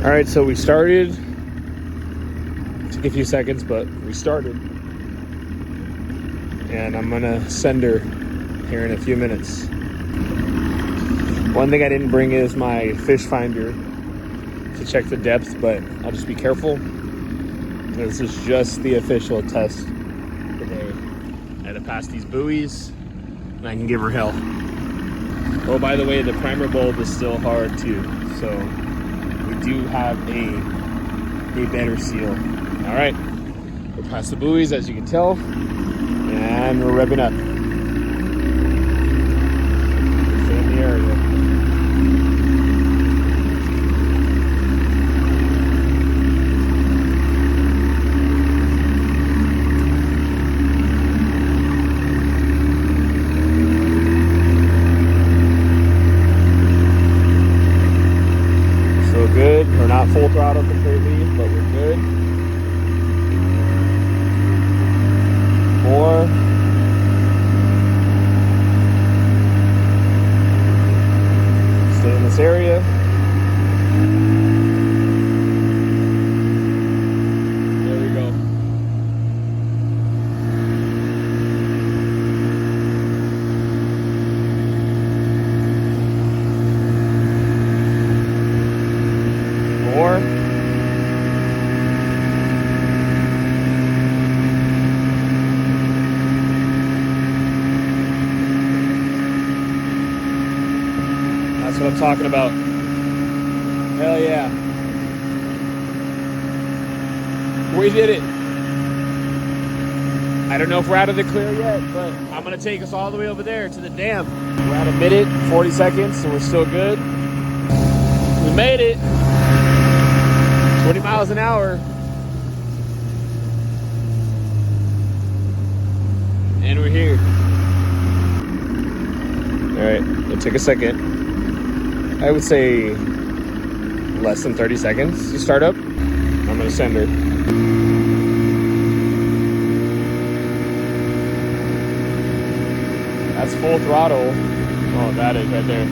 All right, so we started. Took a few seconds, but we started. And I'm gonna send her here in a few minutes. One thing I didn't bring is my fish finder to check the depth, but I'll just be careful. This is just the official test today. I had to pass these buoys, and I can give her hell. Oh, by the way, the primer bulb is still hard too, so we do have a better seal. All right, we're past the buoys, as you can tell, and we're revving up. Stay in the area. Good. We're not full throttle completely, but we're good. More. Stay in this area. There we go. More. That's what I'm talking about. Hell yeah. We did it. I don't know if we're out of the clear yet, but I'm gonna take us all the way over there to the dam. We're at a minute, 40 seconds, so we're still good. We made it. 20 miles an hour. And we're here. All right, it took a second. I would say less than 30 seconds to start up. I'm gonna send her. That's full throttle. Oh, that is right there.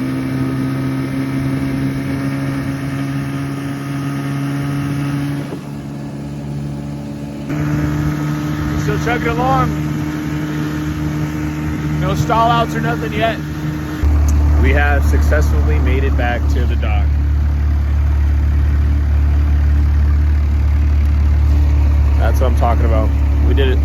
Still chugging along. No stall outs or nothing yet. We have successfully made it back to the dock. That's what I'm talking about. We did it.